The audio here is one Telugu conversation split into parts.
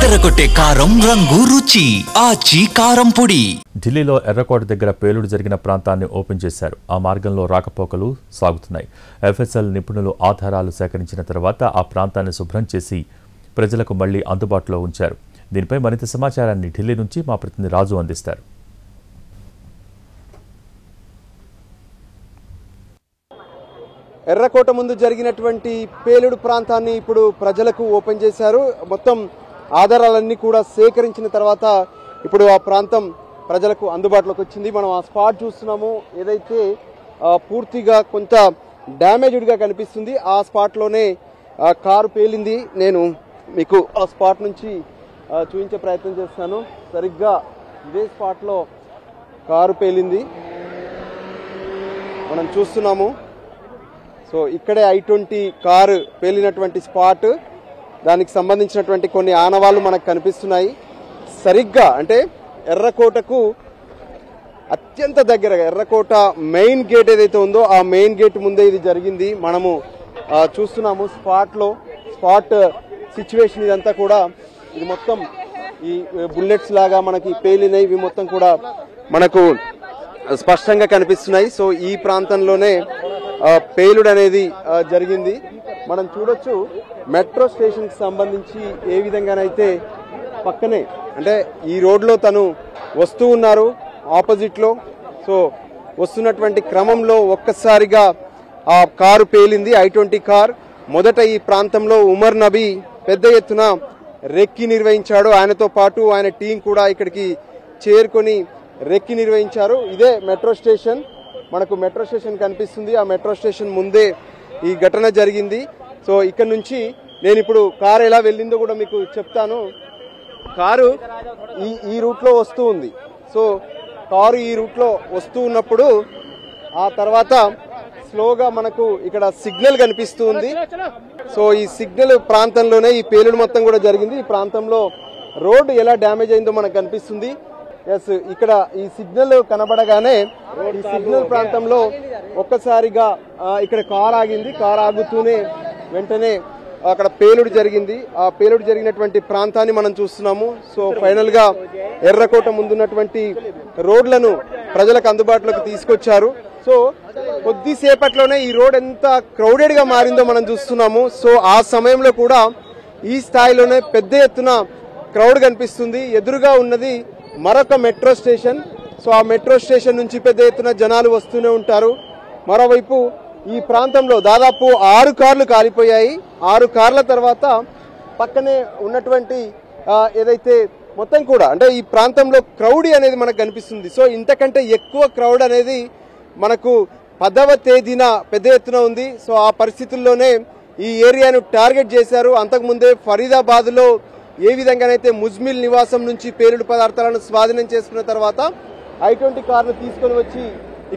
అదరగొట్టే కారం రంగు రుచి ఆచి కారం పొడి. ఢిల్లీలో ఎర్రకోట దగ్గర పేలుడు జరిగిన ప్రాంతాన్ని ఓపెన్ చేశారు. ఆ మార్గంలో రాకపోకలు సాగుతున్నాయి. ఎఫ్ఎస్ఎల్ నిపుణులు ఆధారాలు సేకరించిన తర్వాత ఆ ప్రాంతాన్ని శుభ్రం చేసి ప్రజలకు మళ్లీ అందుబాటులో ఉంచారు. దీనిపై మరింత సమాచారాన్ని ఢిల్లీ నుంచి మా ప్రతినిధి రాజు అందిస్తారు. ఎర్రకోట ముందు జరిగినటువంటి పేలుడు ప్రాంతాన్ని ఇప్పుడు ప్రజలకు ఓపెన్ చేశారు. మొత్తం ఆధారాలన్నీ కూడా సేకరించిన తర్వాత ఇప్పుడు ఆ ప్రాంతం ప్రజలకు అందుబాటులోకి వచ్చింది. మనం ఆ స్పాట్ చూస్తున్నాము, ఏదైతే పూర్తిగా కొంత డ్యామేజ్డ్గా కనిపిస్తుంది. ఆ స్పాట్లోనే కారు పేలింది. నేను మీకు ఆ స్పాట్ నుంచి చూపించే ప్రయత్నం చేస్తాను. సరిగ్గా ఇదే స్పాట్లో కారు పేలింది మనం చూస్తున్నాము. సో ఇక్కడే I-20 కారు పేలినటువంటి స్పాట్, దానికి సంబంధించినటువంటి కొన్ని ఆనవాళ్లు మనకు కనిపిస్తున్నాయి. సరిగ్గా అంటే ఎర్రకోటకు అత్యంత దగ్గరగా ఎర్రకోట మెయిన్ గేట్ ఏదైతే ఉందో ఆ మెయిన్ గేట్ ముందే ఇది జరిగింది. మనము చూస్తున్నాము స్పాట్ సిచ్యువేషన్. ఇదంతా కూడా ఇది మొత్తం ఈ బుల్లెట్స్ లాగా మనకి పేలినాయి. ఇవి మొత్తం కూడా మనకు స్పష్టంగా కనిపిస్తున్నాయి. సో ఈ ప్రాంతంలోనే పేలుడు అనేది జరిగింది. మనం చూడొచ్చు మెట్రో స్టేషన్ కి సంబంధించి ఏ విధంగానైతే పక్కనే అంటే ఈ రోడ్లో తను వస్తూ ఉన్నారు ఆపోజిట్ లో. సో వస్తున్నటువంటి క్రమంలో ఒక్కసారిగా ఆ కారు పేలింది, I-20 కార్. మొదట ఈ ప్రాంతంలో ఉమర్ నబీ పెద్ద ఎత్తున రెక్కి నిర్వహించాడు. ఆయనతో పాటు ఆయన టీం కూడా ఇక్కడికి చేరుకొని రెక్కి నిర్వహించారు. ఇదే మెట్రో స్టేషన్, మనకు మెట్రో స్టేషన్ కనిపిస్తుంది. ఆ మెట్రో స్టేషన్ ముందే ఈ ఘటన జరిగింది. సో ఇక్కడ నుంచి నేను ఇప్పుడు కారు ఎలా వెళ్ళిందో కూడా మీకు చెప్తాను. కారు ఈ రూట్లో వస్తూ ఉంది. సో కారు ఈ రూట్లో వస్తూ ఉన్నప్పుడు ఆ తర్వాత స్లోగా మనకు ఇక్కడ సిగ్నల్ కనిపిస్తూ ఉంది. సో ఈ సిగ్నల్ ప్రాంతంలోనే ఈ పేలుడు మొత్తం కూడా జరిగింది. ఈ ప్రాంతంలో రోడ్డు ఎలా డ్యామేజ్ అయిందో మనకు కనిపిస్తుంది. ఎస్, ఇక్కడ ఈ సిగ్నల్ కనబడగానే ఈ సిగ్నల్ ప్రాంతంలో ఒక్కసారిగా ఇక్కడ కార్ ఆగింది. కార్ ఆగుతూనే వెంటనే అక్కడ పేలుడు జరిగింది. ఆ పేలుడు జరిగినటువంటి ప్రాంతాన్ని మనం చూస్తున్నాము. సో ఫైనల్ గా ఎర్రకోట ముందున్నటువంటి రోడ్లను ప్రజలకు అందుబాటులోకి తీసుకొచ్చారు. సో కొద్దిసేపట్లోనే ఈ రోడ్ ఎంత క్రౌడెడ్ గా మారిందో మనం చూస్తున్నాము. సో ఆ సమయంలో కూడా ఈ స్థాయిలోనే పెద్ద ఎత్తున క్రౌడ్ కనిపిస్తుంది. ఎదురుగా ఉన్నది మరొక మెట్రో స్టేషన్. సో ఆ మెట్రో స్టేషన్ నుంచి పెద్ద ఎత్తున జనాలు వస్తూనే ఉంటారు. మరోవైపు ఈ ప్రాంతంలో దాదాపు 6 కార్లు కాలిపోయాయి. 6 కార్ల తర్వాత పక్కనే ఉన్నటువంటి ఏదైతే మొత్తం కూడా అంటే ఈ ప్రాంతంలో క్రౌడ్ అనేది మనకు కనిపిస్తుంది. సో ఇంతకంటే ఎక్కువ క్రౌడ్ అనేది మనకు 10వ తేదీన పెద్ద ఎత్తున ఉంది. సో ఆ పరిస్థితుల్లోనే ఈ ఏరియాను టార్గెట్ చేశారు. అంతకుముందే ఫరీదాబాద్ లో ఏ విధంగానైతే ముజ్మిల్ నివాసం నుంచి పేలుడు పదార్థాలను స్వాధీనం చేసుకున్న తర్వాత I-20 కారును తీసుకొని వచ్చి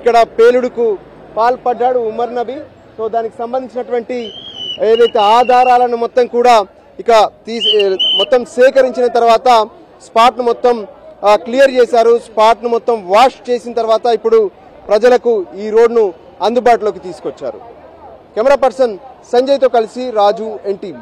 ఇక్కడ పేలుడుకు పాల్పడ్డాడు ఉమర్ నబీ. సో దానికి సంబంధించినటువంటి ఏదైతే ఆధారాలను మొత్తం కూడా ఇక మొత్తం సేకరించిన తర్వాత స్పాట్ ను మొత్తం క్లియర్ చేశారు. స్పాట్ ను మొత్తం వాష్ చేసిన తర్వాత ఇప్పుడు ప్రజలకు ఈ రోడ్ను అందుబాటులోకి తీసుకొచ్చారు. కెమెరా పర్సన్ సంజయ్తో కలిసి రాజు, NTV.